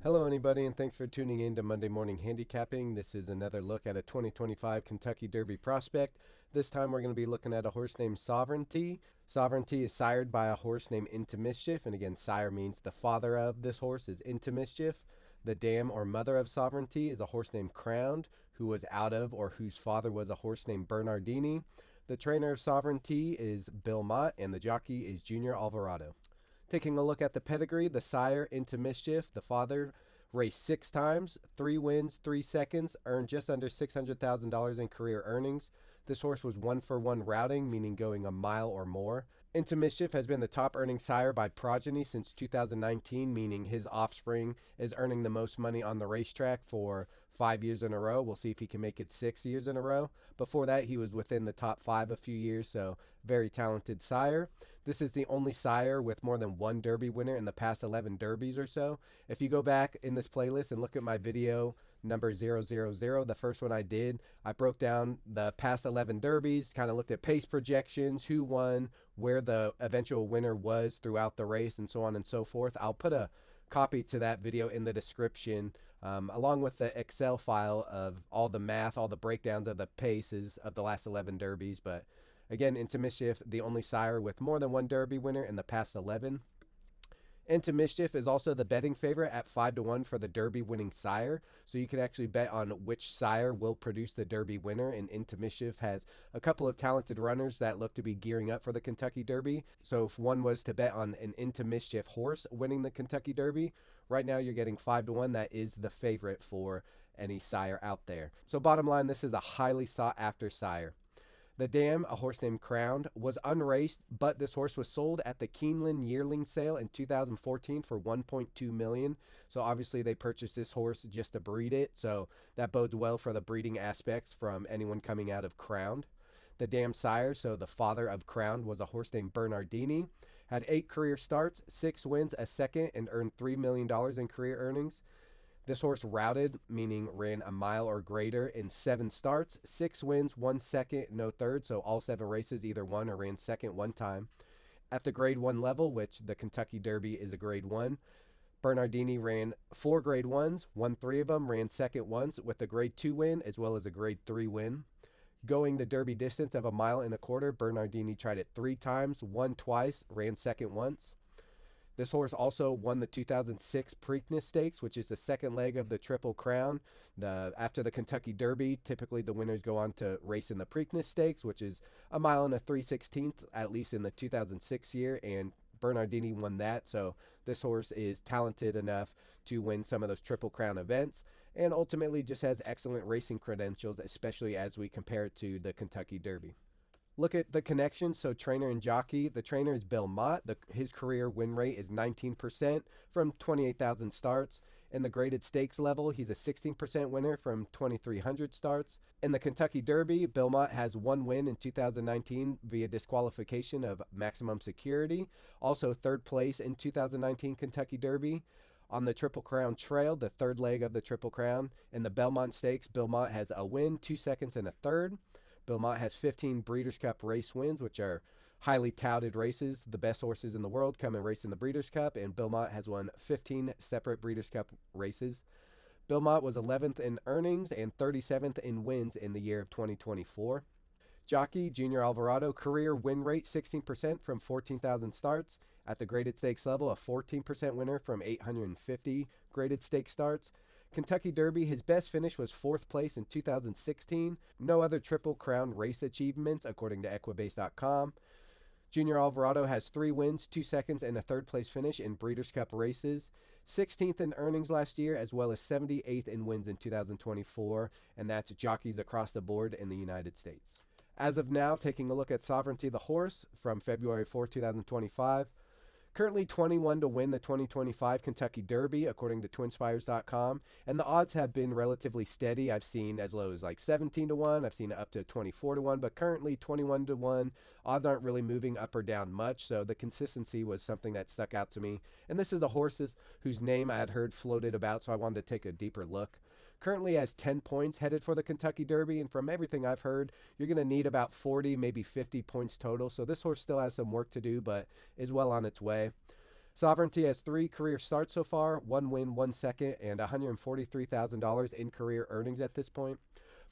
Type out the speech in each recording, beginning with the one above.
Hello, anybody, and thanks for tuning in to Monday Morning Handicapping. This is another look at a 2025 Kentucky Derby prospect. This time we're going to be looking at a horse named Sovereignty. Sovereignty is sired by a horse named Into Mischief, and again, sire means the father of this horse is Into Mischief. The dam or mother of Sovereignty is a horse named Crowned, who was out of or whose father was a horse named Bernardini. The trainer of Sovereignty is Bill Mott, and the jockey is Junior Alvarado. Taking a look at the pedigree, the sire, Into Mischief, the father, raced 6 times, 3 wins, 3 seconds, earned just under $600,000 in career earnings. This horse was 1-for-1 routing, meaning going a mile or more. Into Mischief has been the top earning sire by progeny since 2019, meaning his offspring is earning the most money on the racetrack for 5 years in a row. We'll see if he can make it 6 years in a row. Before that, he was within the top 5 a few years, so very talented sire. This is the only sire with more than one Derby winner in the past 11 Derbies or so. If you go back in this playlist and look at my video number 000, the first one I did, I broke down the past 11 Derbies, kind of looked at pace projections, who won, where the eventual winner was throughout the race, and so on and so forth. I'll put a copy to that video in the description, along with the Excel file of all the math, all the breakdowns of the paces of the last 11 Derbies. But again, Into Mischief, the only sire with more than one Derby winner in the past 11. Into Mischief is also the betting favorite at 5-1 for the Derby winning sire. So you can actually bet on which sire will produce the Derby winner. And Into Mischief has a couple of talented runners that look to be gearing up for the Kentucky Derby. So if one was to bet on an Into Mischief horse winning the Kentucky Derby, right now you're getting 5-1. That is the favorite for any sire out there. So bottom line, this is a highly sought after sire. The dam, a horse named Crowned, was unraced, but this horse was sold at the Keeneland yearling sale in 2014 for $1.2 million. So obviously they purchased this horse just to breed it. So that bodes well for the breeding aspects from anyone coming out of Crowned. The dam sire, so the father of Crowned, was a horse named Bernardini. Had 8 career starts, 6 wins, a second, and earned $3 million in career earnings. This horse routed, meaning ran a mile or greater in 7 starts, 6 wins, 1 second, no third. So all 7 races either won or ran second one time. At the grade 1 level, which the Kentucky Derby is a grade 1, Bernardini ran 4 grade 1s, won 3 of them, ran second once with a grade 2 win as well as a grade 3 win. Going the Derby distance of 1.25 miles, Bernardini tried it 3 times, won twice, ran second once. This horse also won the 2006 Preakness Stakes, which is the second leg of the Triple Crown. After the Kentucky Derby, typically the winners go on to race in the Preakness Stakes, which is 1 mile and 3/16, at least in the 2006 year, and Bernardini won that. So this horse is talented enough to win some of those Triple Crown events, and ultimately just has excellent racing credentials, especially as we compare it to the Kentucky Derby. Look at the connection. So trainer and jockey. The trainer is Bill Mott. His career win rate is 19% from 28,000 starts. In the graded stakes level, he's a 16% winner from 2,300 starts. In the Kentucky Derby, Bill Mott has 1 win in 2019 via disqualification of Maximum Security. Also 3rd place in 2019 Kentucky Derby. On the Triple Crown Trail, the 3rd leg of the Triple Crown, in the Belmont Stakes, Bill Mott has a win, 2 seconds, and a third. Bill Mott has 15 Breeders' Cup race wins, which are highly touted races. The best horses in the world come and race in the Breeders' Cup, and Bill Mott has won 15 separate Breeders' Cup races. Bill Mott was 11th in earnings and 37th in wins in the year of 2024. Jockey, Junior Alvarado, career win rate 16% from 14,000 starts. At the graded stakes level, a 14% winner from 850 graded stake starts. Kentucky Derby, his best finish was 4th place in 2016. No other Triple Crown race achievements, according to Equibase.com. Junior Alvarado has 3 wins, 2 seconds, and a 3rd place finish in Breeders' Cup races. 16th in earnings last year, as well as 78th in wins in 2024, and that's jockeys across the board in the United States. As of now, taking a look at Sovereignty the horse from February 4, 2025. Currently 21 to win the 2025 Kentucky Derby, according to Twinspires.com, and the odds have been relatively steady. I've seen as low as like 17 to 1, I've seen it up to 24 to 1, but currently 21 to 1. Odds aren't really moving up or down much, so the consistency was something that stuck out to me. And this is a horse whose name I had heard floated about, so I wanted to take a deeper look. Currently has 10 points headed for the Kentucky Derby, and from everything I've heard, you're going to need about 40, maybe 50 points total. So this horse still has some work to do, but is well on its way. Sovereignty has 3 career starts so far, 1 win, 1 second, and $143,000 in career earnings at this point.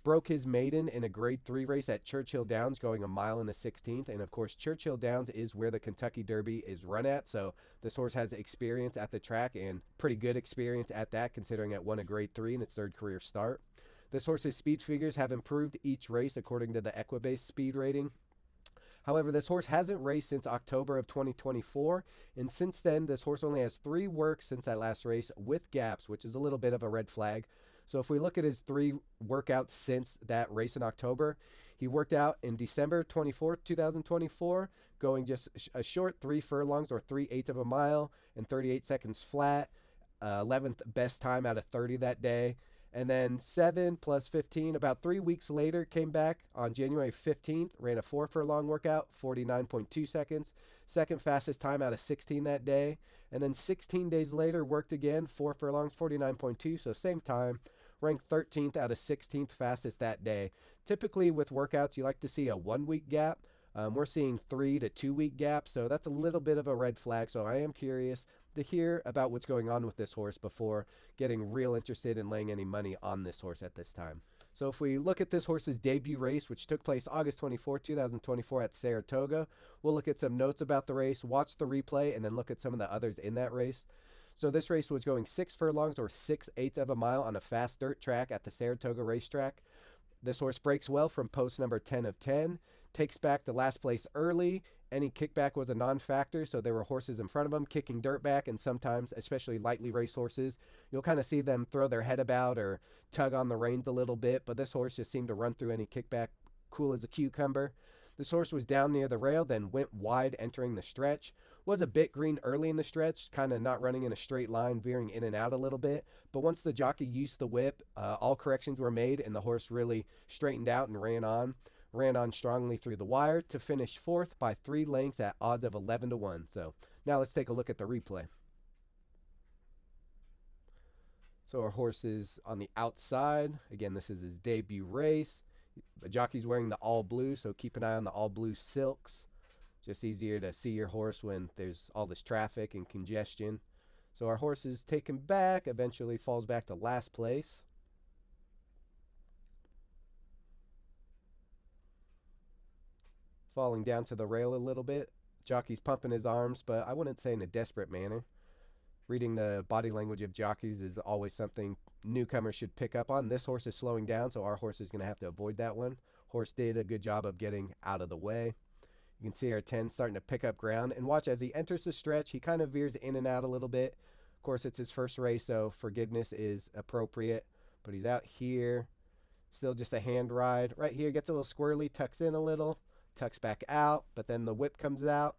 Broke his maiden in a grade 3 race at Churchill Downs, going a mile in the 16th. And of course, Churchill Downs is where the Kentucky Derby is run at. So this horse has experience at the track, and pretty good experience at that, considering it won a grade 3 in its 3rd career start. This horse's speed figures have improved each race according to the Equibase speed rating. However, this horse hasn't raced since October of 2024, and since then, this horse only has 3 works since that last race with gaps, which is a little bit of a red flag. So if we look at his 3 workouts since that race in October, he worked out in December 24th, 2024, going just a short 3 furlongs or 3/8 of a mile and 38 seconds flat, 11th best time out of 30 that day. And then 7 plus 15, about 3 weeks later, came back on January 15th, ran a 4 furlong workout, 49.2 seconds, 2nd fastest time out of 16 that day. And then 16 days later, worked again, 4 furlongs, 49.2, so same time, ranked 13th out of 16th fastest that day. Typically with workouts, you like to see a 1-week gap. We're seeing 3 to 2 week gaps, so that's a little bit of a red flag. So I am curious to hear about what's going on with this horse before getting real interested in laying any money on this horse at this time. So if we look at this horse's debut race, which took place August 24, 2024 at Saratoga, we'll look at some notes about the race, watch the replay, and then look at some of the others in that race. So this race was going 6 furlongs or 6/8 of a mile on a fast dirt track at the Saratoga racetrack. This horse breaks well from post number 10 of 10, takes back to last place early. Any kickback was a non-factor, so there were horses in front of him kicking dirt back, and sometimes, especially lightly raced horses, you'll kind of see them throw their head about or tug on the reins a little bit, but this horse just seemed to run through any kickback cool as a cucumber. This horse was down near the rail, then went wide entering the stretch. Was a bit green early in the stretch, kind of not running in a straight line, veering in and out a little bit. But once the jockey used the whip, all corrections were made, and the horse really straightened out and ran on. Ran on strongly through the wire to finish 4th by 3 lengths at odds of 11 to 1. So now let's take a look at the replay. So our horse is on the outside. Again, this is his debut race. The jockey's wearing the all blue, so keep an eye on the all blue silks. Just easier to see your horse when there's all this traffic and congestion. So our horse is taken back, eventually falls back to last place. Falling down to the rail a little bit. Jockey's pumping his arms, but I wouldn't say in a desperate manner. Reading the body language of jockeys is always something newcomers should pick up on. This horse is slowing down, so our horse is going to have to avoid that one. Horse did a good job of getting out of the way. You can see our 10 starting to pick up ground. And watch, as he enters the stretch, he kind of veers in and out a little bit. Of course, it's his first race, so forgiveness is appropriate. But he's out here. Still just a hand ride. Right here, gets a little squirrely, tucks in a little, tucks back out. But then the whip comes out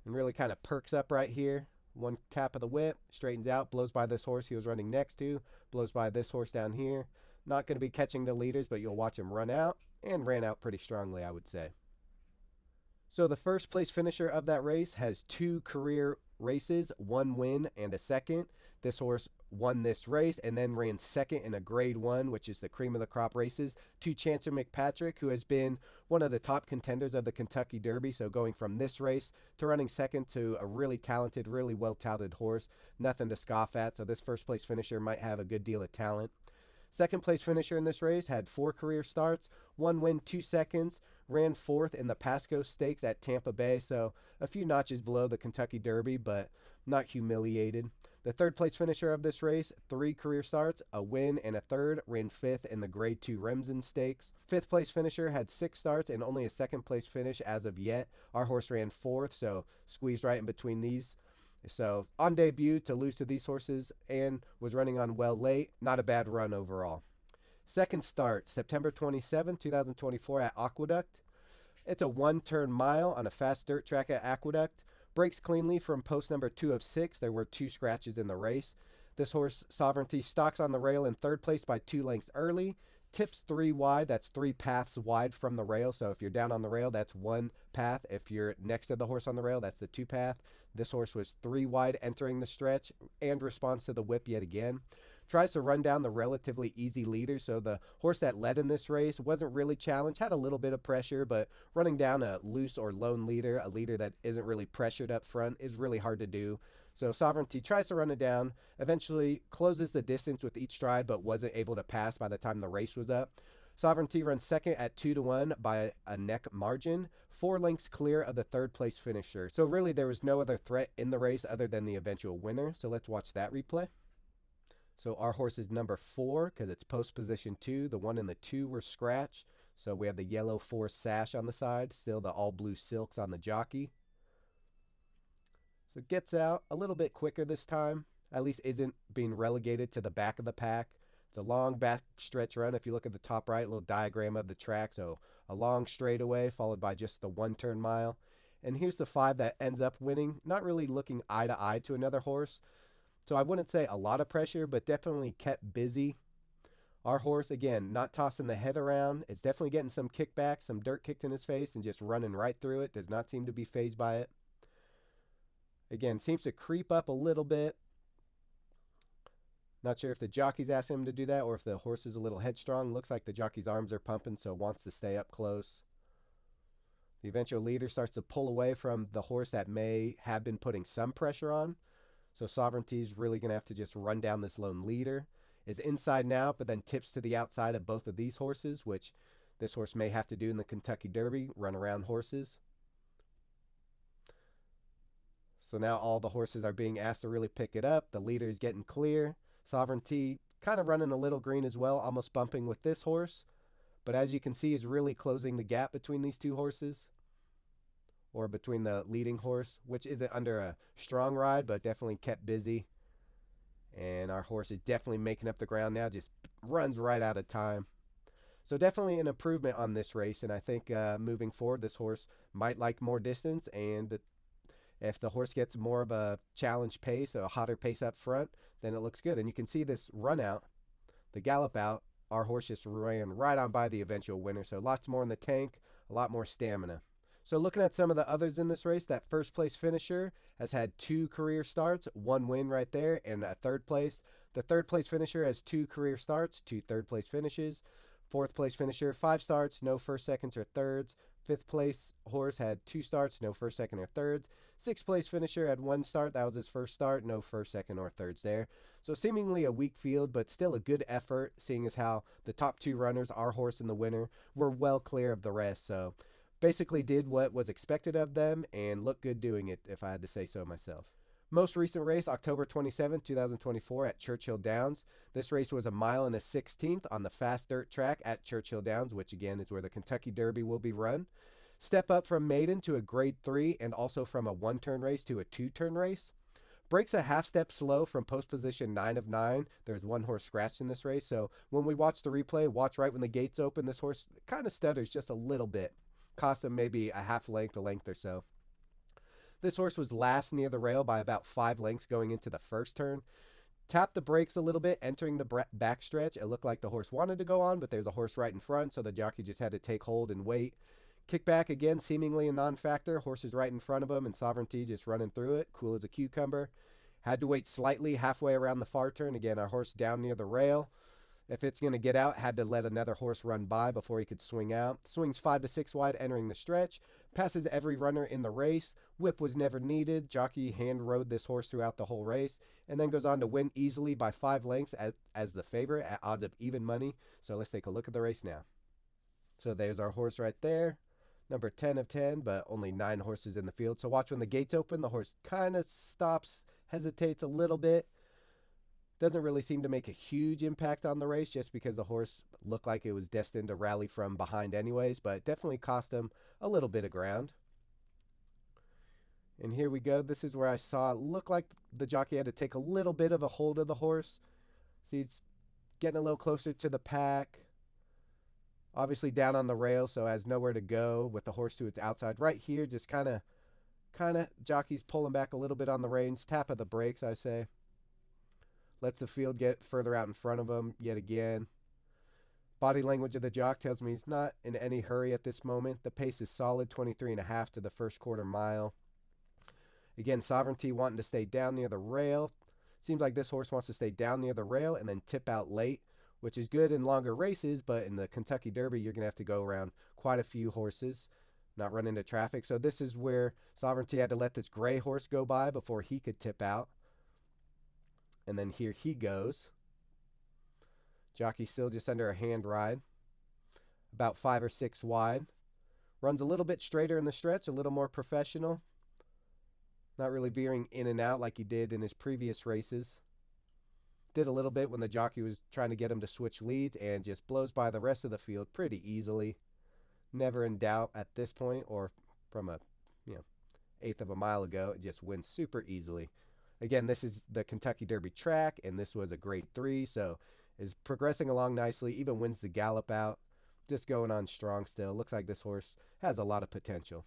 and really kind of perks up right here. One tap of the whip, straightens out, blows by this horse he was running next to, blows by this horse down here. Not going to be catching the leaders, but you'll watch him run out, and ran out pretty strongly, I would say. So the first place finisher of that race has 2 career races, 1 win and a second. This horse won this race and then ran second in a grade 1, which is the cream of the crop races, to Chancer McPatrick, who has been one of the top contenders of the Kentucky Derby. So going from this race to running second to a really talented, really well-touted horse, nothing to scoff at. So this first place finisher might have a good deal of talent. Second place finisher in this race had 4 career starts, 1 win, 2 seconds, ran 4th in the Pasco Stakes at Tampa Bay, so a few notches below the Kentucky Derby, but not humiliated. The third place finisher of this race, 3 career starts, a win and a third, ran 5th in the Grade 2 Remsen Stakes. 5th place finisher had 6 starts and only a 2nd place finish as of yet. Our horse ran 4th, so squeezed right in between these. So on debut to lose to these horses and was running on well late, not a bad run overall. Second start, September 27, 2024 at Aqueduct. It's a 1-turn mile on a fast dirt track at Aqueduct. Breaks cleanly from post number 2 of 6. There were 2 scratches in the race. This horse, Sovereignty, stalks on the rail in 3rd place by 2 lengths early. Tips 3 wide. That's 3 paths wide from the rail. So if you're down on the rail, that's 1 path. If you're next to the horse on the rail, that's the 2 path. This horse was 3 wide entering the stretch and responds to the whip yet again. tries to run down the relatively easy leader. So the horse that led in this race wasn't really challenged, had a little bit of pressure, but running down a loose or lone leader, a leader that isn't really pressured up front, is really hard to do. So Sovereignty tries to run it down, eventually closes the distance with each stride, but wasn't able to pass by the time the race was up. Sovereignty runs second at 2-1 by a neck margin, 4 lengths clear of the third place finisher. So really there was no other threat in the race other than the eventual winner. So let's watch that replay. So our horse is number 4 because it's post position 2. The 1 and the 2 were scratched. So we have the yellow 4 sash on the side, still the all blue silks on the jockey. So gets out a little bit quicker this time, at least isn't being relegated to the back of the pack. It's a long back stretch run. If you look at the top right, a little diagram of the track. So a long straightaway followed by just the 1 turn mile. And here's the 5 that ends up winning. Not really looking eye to eye to another horse. So I wouldn't say a lot of pressure, but definitely kept busy. Our horse, again, not tossing the head around. It's definitely getting some kickback, some dirt kicked in his face, and just running right through it. Does not seem to be fazed by it. Again, seems to creep up a little bit. Not sure if the jockey's asking him to do that or if the horse is a little headstrong. Looks like the jockey's arms are pumping, so wants to stay up close. The eventual leader starts to pull away from the horse that may have been putting some pressure on. So Sovereignty's really going to have to just run down this lone leader. Is inside now, but then tips to the outside of both of these horses, which this horse may have to do in the Kentucky Derby, run around horses. So now all the horses are being asked to really pick it up. The leader is getting clear. Sovereignty kind of running a little green as well, almost bumping with this horse. But as you can see, is really closing the gap between these two horses. Or between the leading horse, which isn't under a strong ride, but definitely kept busy. And our horse is definitely making up the ground now, just runs right out of time. So definitely an improvement on this race, and I think moving forward, this horse might like more distance, and if the horse gets more of a challenge pace, a hotter pace up front, then it looks good. And you can see this run out, the gallop out, our horse just ran right on by the eventual winner. So lots more in the tank, a lot more stamina. So looking at some of the others in this race, that first place finisher has had 2 career starts, 1 win right there, and a third place. The third place finisher has 2 career starts, 2 third place finishes. Fourth place finisher, 5 starts, no first, seconds, or thirds. Fifth place horse had 2 starts, no first, second, or thirds. Sixth place finisher had 1 start. That was his first start. No first, second, or thirds there. So seemingly a weak field, but still a good effort, seeing as how the top 2 runners, our horse and the winner, were well clear of the rest. So basically did what was expected of them and looked good doing it, if I had to say so myself. Most recent race, October 27, 2024 at Churchill Downs. This race was 1 mile and a 16th on the fast dirt track at Churchill Downs, which again is where the Kentucky Derby will be run. Step up from maiden to a grade 3 and also from a 1-turn race to a 2-turn race. Breaks a half step slow from post position 9 of 9. There's 1 horse scratched in this race. So when we watch the replay, watch right when the gates open. This horse kind of stutters just a little bit. Cost him maybe a half length, a length or so. This horse was last near the rail by about 5 lengths going into the first turn. Tapped the brakes a little bit, entering the backstretch. It looked like the horse wanted to go on, but there's a horse right in front, so the jockey just had to take hold and wait. Kick back again, seemingly a non-factor. Horse is right in front of him, and Sovereignty just running through it, cool as a cucumber. Had to wait slightly halfway around the far turn. Again, our horse down near the rail. If it's going to get out, had to let another horse run by before he could swing out. Swings 5 to 6 wide entering the stretch. Passes every runner in the race. Whip was never needed. Jockey hand rode this horse throughout the whole race. And then goes on to win easily by 5 lengths as the favorite at odds of even money. So let's take a look at the race now. So there's our horse right there. Number 10 of 10, but only 9 horses in the field. So watch when the gates open. The horse kind of stops, hesitates a little bit. Doesn't really seem to make a huge impact on the race just because the horse looked like it was destined to rally from behind anyways, but definitely cost him a little bit of ground. And here we go. This is where I saw it look like the jockey had to take a little bit of a hold of the horse. See, it's getting a little closer to the pack. Obviously down on the rail, so has nowhere to go with the horse to its outside. Right here, just kind of jockey's pulling back a little bit on the reins. Tap of the brakes, I say. Lets the field get further out in front of him yet again. Body language of the jock tells me he's not in any hurry at this moment. The pace is solid, 23.5 to the first quarter mile. Again, Sovereignty wanting to stay down near the rail. Seems like this horse wants to stay down near the rail and then tip out late, which is good in longer races, but in the Kentucky Derby, you're going to have to go around quite a few horses, not run into traffic. So this is where Sovereignty had to let this gray horse go by before he could tip out. And then here he goes. Jockey still just under a hand ride, about 5 or 6 wide. Runs a little bit straighter in the stretch, a little more professional. Not really veering in and out like he did in his previous races. Did a little bit when the jockey was trying to get him to switch leads, and just blows by the rest of the field pretty easily. Never in doubt at this point, or from a eighth of a mile ago. It just wins super easily. Again, this is the Kentucky Derby track, and this was a grade 3, so is progressing along nicely. Even wins the gallop out. Just going on strong still. Looks like this horse has a lot of potential.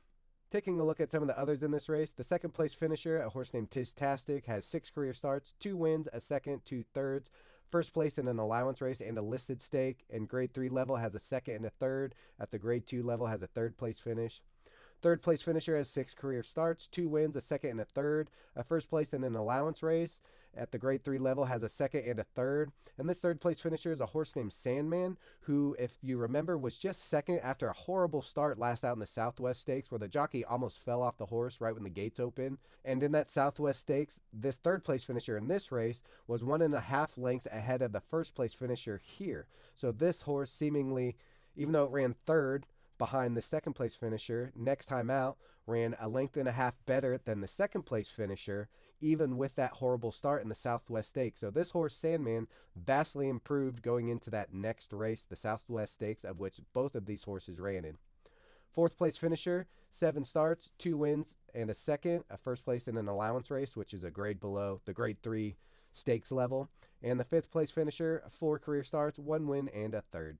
Taking a look at some of the others in this race, the second place finisher, a horse named Tistastic, has 6 career starts, 2 wins, a second, 2 thirds. First place in an allowance race and a listed stake. And grade 3 level has a second and a third. At the grade 2 level has a third place finish. Third place finisher has 6 career starts, 2 wins, a second and a third. A first place in an allowance race at the grade 3 level has a second and a third. And this third place finisher is a horse named Sandman, who, if you remember, was just second after a horrible start last out in the Southwest Stakes, where the jockey almost fell off the horse right when the gates opened. And in that Southwest Stakes, this third place finisher in this race was 1.5 lengths ahead of the first place finisher here. So this horse seemingly, even though it ran third behind the second place finisher, next time out ran a length and a half better than the second place finisher, even with that horrible start in the Southwest Stakes. So this horse, Sandman, vastly improved going into that next race, the Southwest Stakes, of which both of these horses ran in. Fourth place finisher, 7 starts, 2 wins, and a second. A first place in an allowance race, which is a grade below the grade 3 stakes level. And the fifth place finisher, 4 career starts, 1 win, and a third.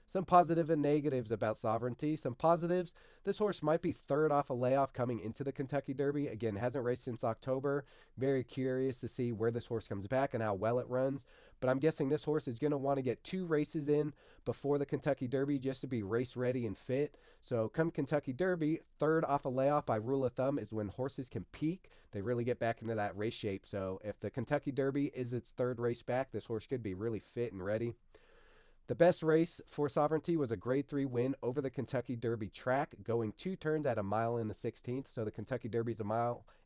Some positive and negatives about Sovereignty. Some positives, this horse might be third off a layoff coming into the Kentucky Derby. Again, hasn't raced since October. Very curious to see where this horse comes back and how well it runs. But I'm guessing this horse is going to want to get 2 races in before the Kentucky Derby just to be race ready and fit. So come Kentucky Derby, third off a layoff by rule of thumb is when horses can peak. They really get back into that race shape. So if the Kentucky Derby is its third race back, this horse could be really fit and ready. The best race for Sovereignty was a grade 3 win over the Kentucky Derby track, going 2 turns at 1 1/16. So the Kentucky Derby's 1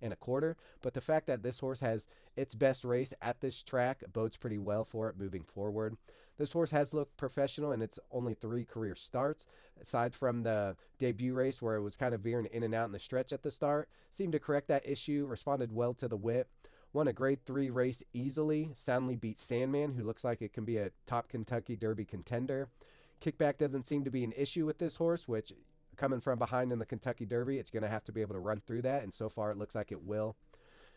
1/4 miles. But the fact that this horse has its best race at this track bodes pretty well for it moving forward. This horse has looked professional in its only 3 career starts. Aside from the debut race where it was kind of veering in and out in the stretch at the start, seemed to correct that issue, responded well to the whip. Won a grade 3 race easily, soundly beat Sandman, who looks like it can be a top Kentucky Derby contender. Kickback doesn't seem to be an issue with this horse, which, coming from behind in the Kentucky Derby, it's going to have to be able to run through that, and so far it looks like it will.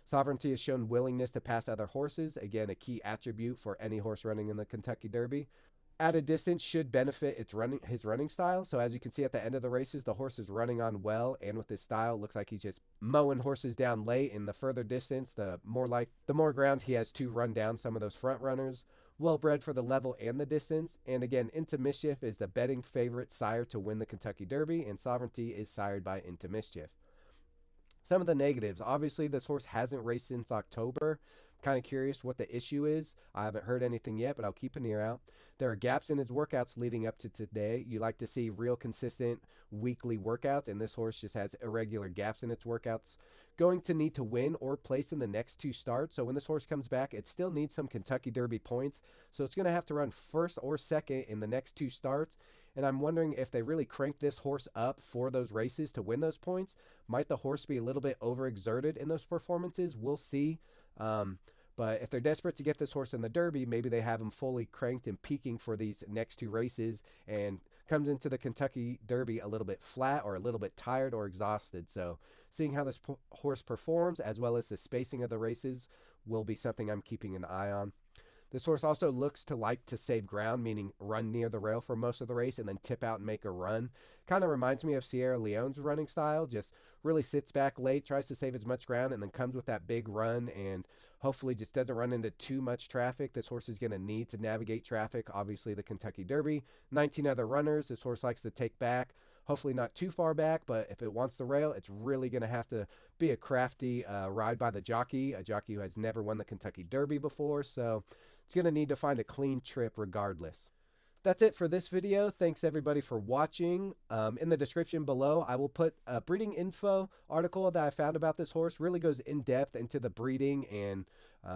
Sovereignty has shown willingness to pass other horses, again, a key attribute for any horse running in the Kentucky Derby. At a distance should benefit his running style. So as you can see at the end of the races, the horse is running on well, and with his style, it looks like he's just mowing horses down late. In the further distance, the more ground he has to run down some of those front runners. Well bred for the level and the distance. And again, Into Mischief is the betting favorite sire to win the Kentucky Derby, and Sovereignty is sired by Into Mischief. Some of the negatives. Obviously, this horse hasn't raced since October. Kind of curious what the issue is. I haven't heard anything yet, but I'll keep an ear out. There are gaps in his workouts leading up to today. You like to see real consistent weekly workouts, and this horse just has irregular gaps in its workouts. Going to need to win or place in the next 2 starts. So when this horse comes back, it still needs some Kentucky Derby points. So it's going to have to run first or second in the next 2 starts. And I'm wondering if they really crank this horse up for those races to win those points. Might the horse be a little bit overexerted in those performances? We'll see. But if they're desperate to get this horse in the Derby, maybe they have him fully cranked and peaking for these next 2 races and comes into the Kentucky Derby a little bit flat or a little bit tired or exhausted. So seeing how this horse performs as well as the spacing of the races will be something I'm keeping an eye on. This horse also looks to like to save ground, meaning run near the rail for most of the race and then tip out and make a run. Kind of reminds me of Sierra Leone's running style, just really sits back late, tries to save as much ground, and then comes with that big run and hopefully just doesn't run into too much traffic. This horse is going to need to navigate traffic. Obviously, the Kentucky Derby, 19 other runners. This horse likes to take back, hopefully not too far back, but if it wants the rail, it's really going to have to be a crafty ride by the jockey, a jockey who has never won the Kentucky Derby before, so it's going to need to find a clean trip regardless. That's it for this video. Thanks everybody for watching. In the description below, I will put a breeding info article that I found about this horse. Really goes in depth into the breeding and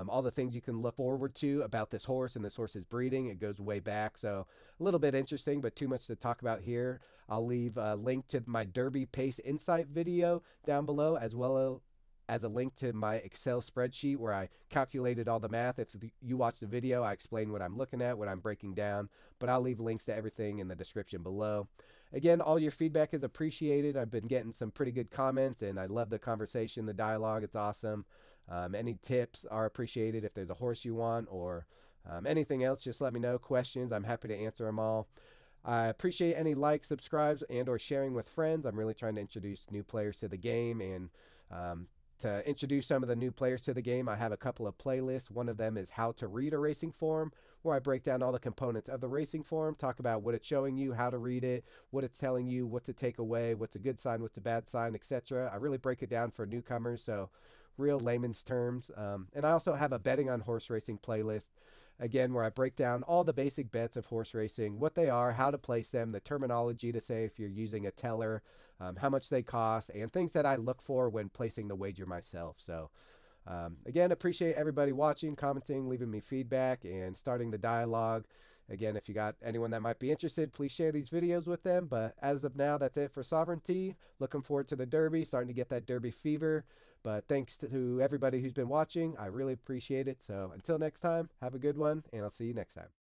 all the things you can look forward to about this horse and this horse's breeding. It goes way back, so a little bit interesting, but too much to talk about here. I'll leave a link to my Derby Pace Insight video down below, as well as a link to my Excel spreadsheet where I calculated all the math. If you watch the video, I explain what I'm looking at, what I'm breaking down, but I'll leave links to everything in the description below. Again, all your feedback is appreciated. I've been getting some pretty good comments, and I love the conversation, the dialogue. It's awesome. Any tips are appreciated. If there's a horse you want or anything else, just let me know. Questions, I'm happy to answer them all. I appreciate any likes, subscribes, and or sharing with friends. I'm really trying to introduce new players to the game, and to introduce some of the new players to the game, I have a couple of playlists. One of them is How to Read a Racing Form, where I break down all the components of the racing form, talk about what it's showing you, how to read it, what it's telling you, what to take away, what's a good sign, what's a bad sign, etc. I really break it down for newcomers, so real layman's terms. And I also have a Betting on Horse Racing playlist, again, where I break down all the basic bets of horse racing, what they are, how to place them, the terminology to say if you're using a teller, how much they cost, and things that I look for when placing the wager myself. So again, appreciate everybody watching, commenting, leaving me feedback, and starting the dialogue. Again, if you got anyone that might be interested, please share these videos with them. But as of now, that's it for Sovereignty. Looking forward to the Derby, starting to get that Derby fever. But thanks to everybody who's been watching. I really appreciate it. So until next time, have a good one, and I'll see you next time.